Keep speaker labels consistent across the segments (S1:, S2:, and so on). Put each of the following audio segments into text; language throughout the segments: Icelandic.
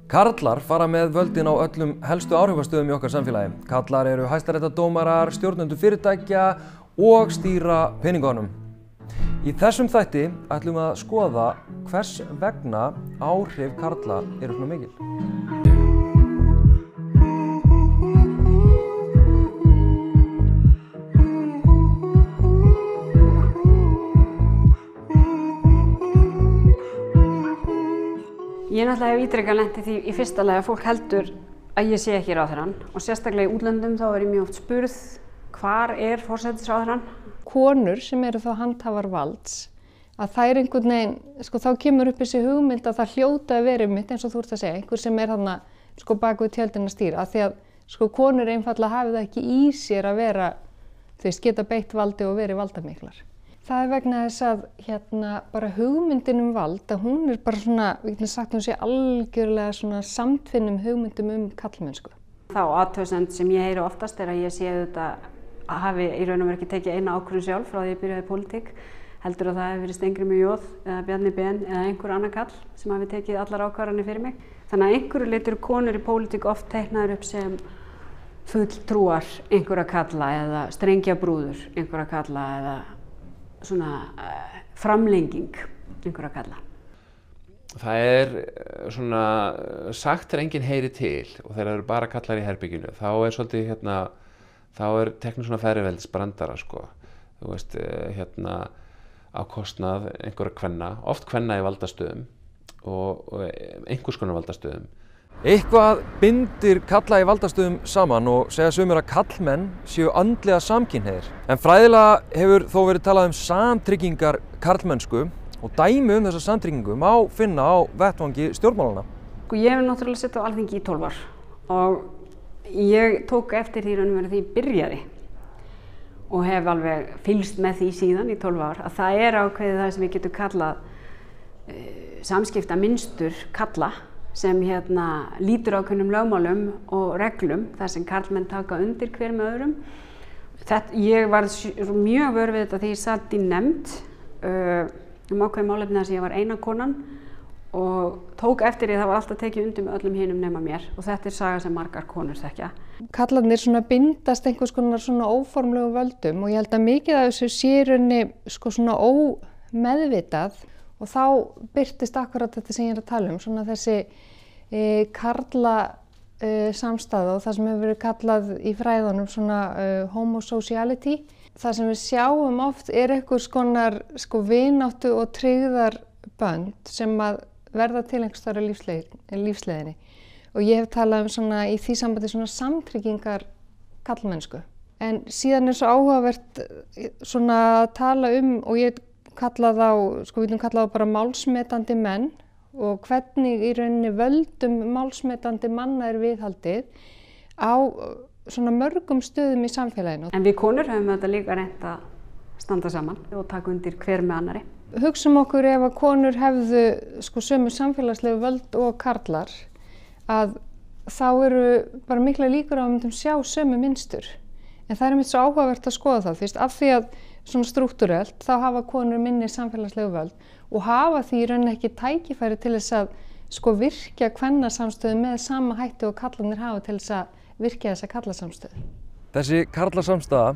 S1: Karlar fara með völdin á öllum helstu áhrifastöðum í okkar samfélagi. Karlar eru hæstaréttardómarar, stjórnendur fyrirtækja og stýra peningunum. Í þessum þætti ætlum við að skoða hvers vegna áhrif karla eru svona mikil.
S2: Ég náttúrulega hef ítrekað lent í því í fyrsta lagi að fólk heldur að ég sé ekki ráðherrann og sérstaklega í útlöndum þá er ég mjög oft spurð hvar er forsætisráðherrann?
S3: Konur sem eru þá handhafar valds að það er einhvern veginn, þá kemur upp þessi hugmynd að það hljóta að vera mitt eins og þú ert að segja, einhver sem er þarna bak við tjöldin að stýra af því að konur einfaldlega hafi það ekki í sér að vera, geta beitt valdi og verið valdamiklar. Það er vegna þess að bara hugmyndin vald, að hún er bara svona, við getum sagt hún sé algjörlega svona samtvinnum hugmyndum karlmennsku.
S2: Þá athugasemd sem ég heyri oftast er að ég sé auðvitað að hafi í raun og veru ekki tekið eina ákvörðun sjálf frá því ég byrjaði í pólitík, heldur að það hefur verið Steingrímur J eða Bjarni Ben eða einhver annar karl sem hafi tekið allar ákvarðanir fyrir mig. Þannig að einhverju leyti eru konur í pólitík oft teiknaðar upp sem fulltrúar einhverja karla eða strengjabrúður einhverja karla eða svona framlenging einhverja karla.
S4: Það er svona sagt þegar enginn heyri til og þegar það eru bara karlar í herbygginu, þá er svolítið þá er teknir svona feðraveldisbrandara þú veist á kostnað einhverja kvenna, oft kvenna í valdastöðum og einhvers konar valdastöðum.
S1: Eitthvað bindir karla í valdastöðum saman og segja sumir að karlmenn séu andlega samkynhneigðir. En fræðilega hefur þó verið talað samtryggingar karlmennsku og dæmi þessa samtryggingu má finna á vettvangi stjórnmálanna.
S2: Ég hef náttúrulega sett á Alþingi í 12 ár og ég tók eftir því raun og veru því ég byrjaði og hef alveg fylgst með því síðan í 12 ár að það er ákveðið það sem við getum kallað samskiptamynstur karla sem lítur ákveðnum lögmálum og reglum þar sem karlmenn taka undir hver með öðrum. Ég var mjög vör við þetta þegar ég satt í nefnd ákveðið málefni þar sem ég var eina konan og tók eftir því að það var alltaf tekið undir með öllum hinum nema mér og þetta er saga sem margar konur þekkja.
S3: Karlarnir bindast einhvers konar svona óformlegu völdum og ég held að mikið af þessu sé í rauninni svona ómeðvitað og þá birtist akkurat þetta sem ég er að tala svona þessi karla samstæða og það sem hefur verið kallað í fræðunum svona homosociality. Það sem við sjáum oft er einhvers konar vináttu og tryggðarbönd sem að verða til einhvers staðar í lífsleiðinni. Og ég hef talað svona í því sambandi svona samtryggingar karlmennsku. En síðan er svo áhugavert svona að tala og ég kalla þá, við getum kallað þá bara málsmetandi menn og hvernig í rauninni völdum málsmetandi manna er viðhaldið á svona mörgum stöðum í samfélaginu.
S2: En við konur höfum þetta líka reynt að standa saman og taka undir hver með annari.
S3: Hugsum okkur ef að konur hefðu sömu samfélagslegu völd og karlar að þá eru bara mikla líkur á að myndum sjá sömu mynstur. En það er einmitt svo áhugavert að skoða það, af því að svona strúktúrelt þá hafa konur minni samfélagslegu völd og hafa því í rauninni ekki tækifæri til þess að virkja kvennasamstöðu með sama hætti og karlarnir hafa til þess að virkja þessa karlasamstöðu. Þessi
S1: karlasamstæða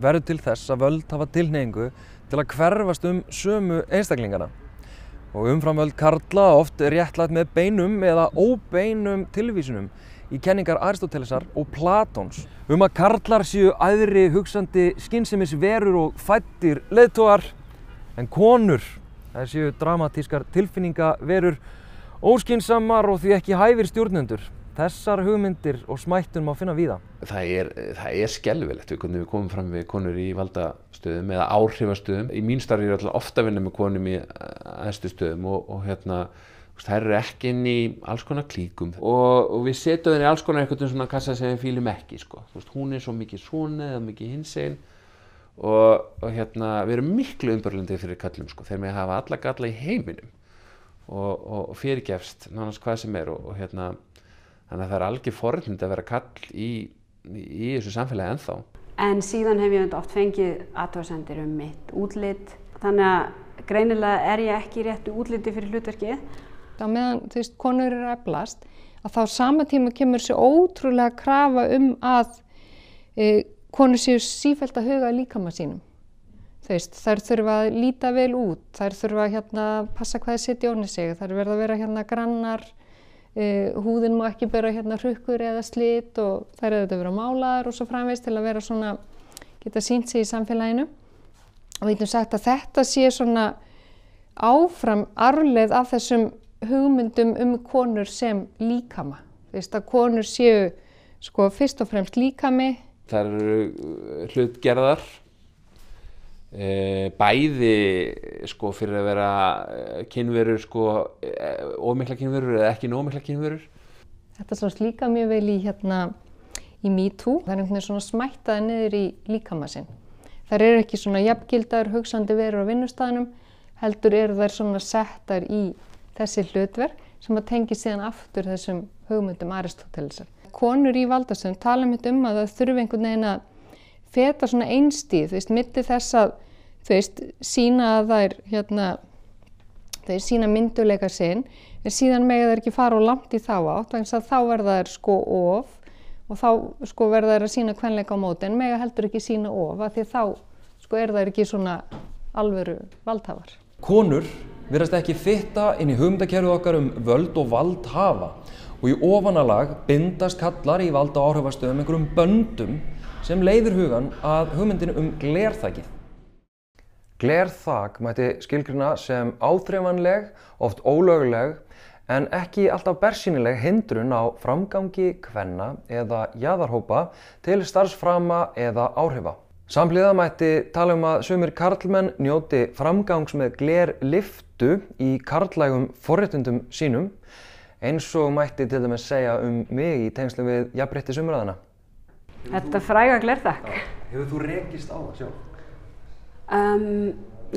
S1: verður til þess að völd hafa tilhneigingu til að hverfast sömu einstaklingana. Og umframvöld karla oft réttlætt með beinum eða óbeinum tilvísunum í kenningar Aristótelesar og Platóns að karlar séu æðri hugsandi skynsemisverur og fæddir leiðtogar en konur þær séu dramatískar tilfinningaverur óskynsamar og því ekki hæfir stjórnendur. Þessar hugmyndir og smættun má finna víða.
S4: Það er skelfilegt hvernig við komum fram við konur í valdastöðum eða áhrifastöðum. Í mín starfi er alltaf ofta að vinna með konum í æðstu stöðum og þær eru ekki inn í alls konar klíkum og við setjum þeir í alls konar einhvern svona kassa sem við fílum ekki hún er svo mikið svona eða mikið hinsegin og við erum miklu umbörlandi fyrir kallum þeir með hafa alla galla í heiminum og fyrirgefst nánast hvað sem er og þannig að það er algjör forréttindi að vera kall í þessu samfélagi ennþá.
S2: En síðan hef ég oft fengið athugasemdir mitt útlit þannig að greinilega er ég ekki í réttu útliti fyrir hlutverkið
S3: á meðan þú veist, konur eru að eflast, að þá sama tíma kemur þessi ótrúlega krafa að konur séu sífellt að huga að líkama sínum. Þú veist, þær þurfa að líta vel út, þær þurfa að passa hvað þær setja ofan í sig, þær verða að vera grannar, húðin má ekki bera hrukkur eða slit og þær eru að vera málaðar og svo framvegis til að vera svona, geta sýnt sig í samfélaginu. Og við getum sagt að þetta sé svona áfram arfleið af þessum hugmyndum konur sem líkama. Þú veist, að konur séu sko fyrst og fremst líkami.
S4: Það eru hlutgerðar, bæði sko fyrir að vera kynverur sko ómikla kynverur eða ekki nómikla kynverur.
S3: Þetta slóst líka mjög vel í í MeToo. Það er einhvern veginn svona smættaði niður í líkama sinn. Þær eru ekki svona jafngildar, hugsandi verur á vinnustæðinum, heldur eru þær svona settar í þessi hlutverk sem að tengi síðan aftur þessum hugmyndum Aristótelesar. Konur í valdastöðum tala mitt að það þurfi einhvern veginn að feta svona einstíð, þú veist, milli þess að þú veist, sýna að þær sýna myndugleika sinn, en síðan mega þær ekki fara og langt í þá átt, vegna þess að þá verða þær sko of og þá sko verða þær að sýna kvenleika á móti, en mega heldur ekki sýna of, af því þá sko þær ekki svona alvöru valdhafar.
S1: Konur virðast ekki fitta inn í hugmyndakerfið okkar völd og valdhafa og í ofanalag bindast kallar í valda og áhrifastöðum einhverjum böndum sem leiðir hugan að hugmyndinu glerþakið. Glerþak mætti skilgreina sem áþreifanleg, oft ólögleg, en ekki alltaf bersýnileg hindrun á framgangi kvenna eða jaðarhópa til starfsframa eða áhrifa. Samhliða mætti tala að sumir karlmenn njóti framgangs með glerlyftu í karllægum forréttindum sínum, eins og mætti til dæmis segja mig í tengslum við jafnréttisumræðuna.
S2: Þetta fræga glerþak.
S1: Hefur þú rekist á það sjálf?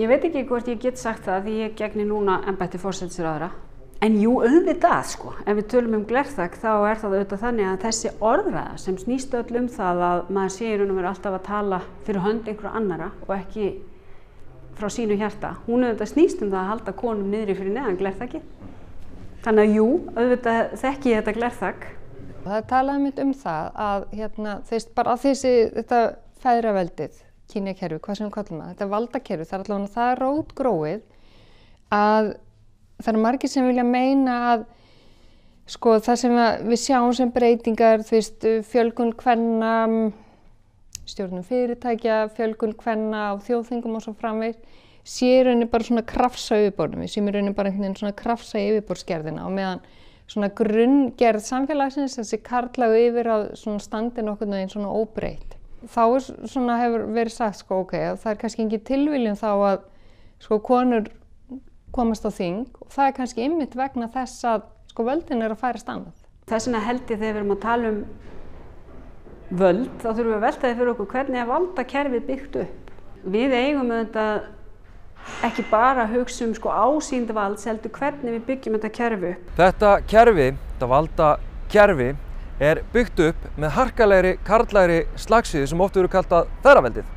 S2: Ég veit ekki hvort ég get sagt það því ég gegni núna embætti forsætisráðherra. En jú, auðvitað sko. Ef við tölum glerþak þá er það auðvitað þannig að þessi orðræða sem snýst öll það að maður sé í raun og veru alltaf að tala fyrir hönd einhverja annara og ekki frá sínu hjarta. Hún auðvitað snýst það að halda konum niðri fyrir neðan glerþaki. Þannig að jú, auðvitað þekki ég þetta glerþak.
S3: Það talaði mitt það að bara að þetta feðraveldið, kynjakerfi, hvað sem við kallum það, þetta valdakerfi, það er allavega það rótgróið að það eru margir sem vilja meina að sko það sem við sjáum sem breytingar, þú veist, fjölgun kvenna, stjórnum fyrirtækja, fjölgun kvenna á þjóðþingum og svo framvegis, sé í rauninni bara svona krafsa yfirborðum, við séum í rauninni bara einhvern veginn svona krafsa yfirborðsgerðina og meðan svona grunngerð samfélagsins, þessi karllægu yfir að svona standi nokkurn veginn svona óbreytt. Þá svona hefur verið sagt sko það er kannski engin tilviljun þá að sko konur komast á þing og það er kannski einmitt vegna þess að sko völdin að færast annað.
S2: Þess vegna held ég þegar við erum að tala völd, þá þurfum við að velta því fyrir okkur hvernig er valdakerfið byggt upp. Við eigum auðvitað ekki bara að hugsa sko ásýnd valds, heldur hvernig við byggjum þetta kerfi upp.
S1: Þetta kerfi, þetta valdakerfi, er byggt upp með harkalegri, karllægri slagsíðu sem oft verður kallað feðraveldið.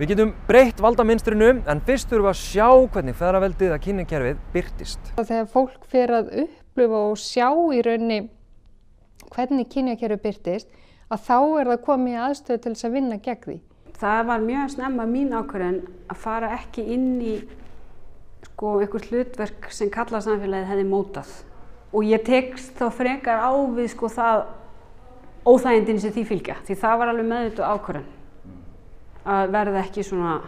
S1: Við getum breytt valdaminstrinu en fyrst þurfum við að sjá hvernig feðraveldið að kynjakerfið birtist.
S3: Þegar fólk fer að upplifa og sjá í rauninni hvernig kynjakerfið birtist, að þá er það komið í aðstöðu til þess að vinna gegn því.
S2: Það var mjög snemma mín ákvörðun að fara ekki inn í sko einhvers hlutverk sem karlasamfélagið hefði mótað. Og ég tekst þá frekar á við sko það óþægindin sem því fylgja, því það var alveg meðvituð ákvörðun. Að verða ekki svona,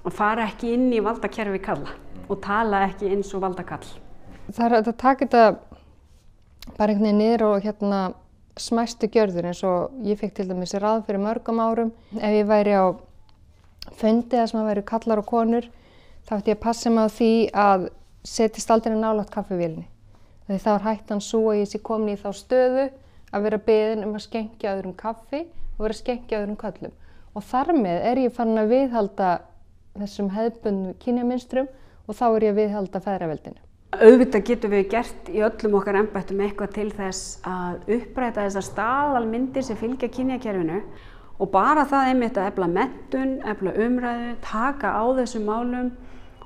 S2: að fara ekki inn í valdakerfi karla og tala ekki eins og valdakall.
S3: Það er að taka þetta bara einhvern veginn niður og smæstu gjörður eins og ég fekk til dæmis ráð fyrir mörgum árum. Ef ég væri á fundi þar sem að væri kallar og konur, þá ætti ég að passa mig á því að setjast aldrei nálægt kaffivélinni. Því þá er hættan svo að ég sé komin í þá stöðu að vera beðin að skenkja öðrum kaffi og vera að skenkja öðrum köllum. Og þar með er ég farin að viðhalda þessum hefðbundnu kynjamunstrum og þá er ég að viðhalda feðraveldinu.
S2: Auðvitað getum við gert í öllum okkar embættum eitthvað til þess að uppræta þessar staðalmyndir sem fylgja kynjakerfinu og bara það einmitt að efla menntun, efla umræðu, taka á þessum málum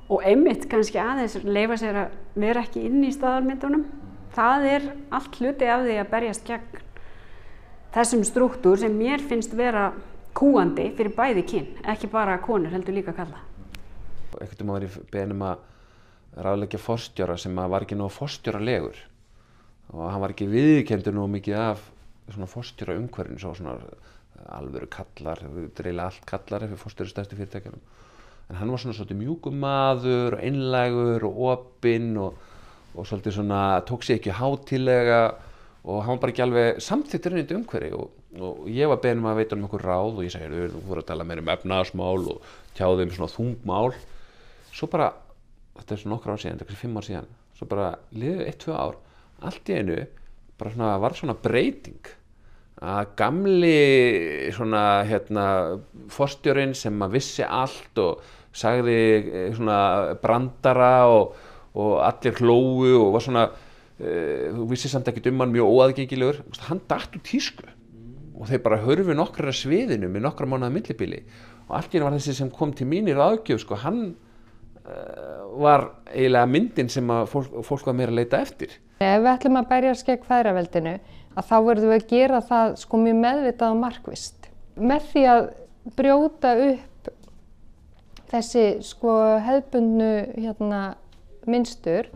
S2: og einmitt kannski aðeins leyfa sér að vera ekki inn í staðalmyndunum. Það allt hluti af því að berjast gegn þessum strúktúr sem mér finnst vera kúandi fyrir bæði kyn, ekki bara konur, heldur líka kalla.
S4: Einhvern var ég beðinn að ráðleggja forstjóra sem var ekki nógu forstjóralegur og hann var ekki viðurkenndur nógu mikið af svona forstjóra umhverfinu, svo svona alvöru kallar, dreigilega allt kallar fyrir forstjóri stærstu fyrirtækjunum. En hann var svona svolítið mjúkur maður og einlægur og opinn og svolítið svona tók sig ekki hátíðlega og hann var bara ekki alveg samþykkur inn í þetta umhverfi og ég var beðinn að veita honum einhver ráð og ég sagði, þú voru að tala meira efnahagsmál og tjáðu svona þungmál. Svo bara, þetta svona nokkur ár síðan, þetta 5 ár síðan, svo bara liðu 1-2 ár, allt í einu bara svona var svona breyting að gamli svona forstjórinn sem að vissi allt og sagði svona brandara og allir hlógu og var svona þú vissi samt ekkert hann mjög óaðgengilegur, hann datt úr tísku og þeir bara hörfu nokkrar af sviðinu með nokkra mánaða millibili og allt í einu var þessi sem kom til mín í ráðgjöf hann var eiginlega myndin sem að fólk var meira að leita eftir.
S3: Ef við ætlum að berjast gegn feðraveldinu að þá verðum við að gera það mjög meðvitað og markvisst. Með því að brjóta upp þessi hefðbundnu mynstur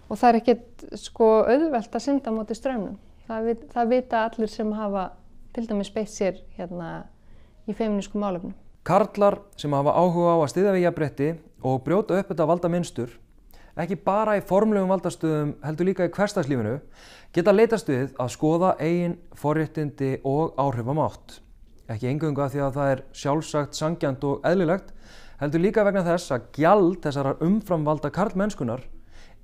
S3: og það ekkert auðvelt að synda á móti straumnum. Það vita allir sem hafa til dæmis beitt sér í femínískum málefnum.
S1: Karlar sem hafa áhuga á að styðja við jafnrétti og brjóta upp þetta valdamynstur, ekki bara í formlegum valdastöðum heldur líka í hversdagslífinu, geta leitast við að skoða eigin forréttindi og áhrifamátt. Ekki eingöngu af því að það sjálfsagt, sanngjarnt og eðlilegt, heldur líka vegna þess að gjald þessarar umframvalda karlmennskunar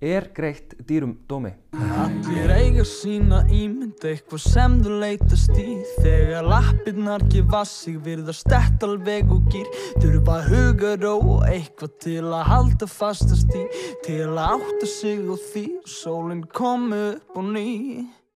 S1: greitt dýrum dómi.
S5: Allir eiga sína ímynd, eitthvað sem þú leitast í. Þegar lappirnar gefa sig virðast þetta alveg og gýr. Þurfa hugarró og eitthvað til að halda fastast í. Til að átta sig á því, sólin komi upp á ný.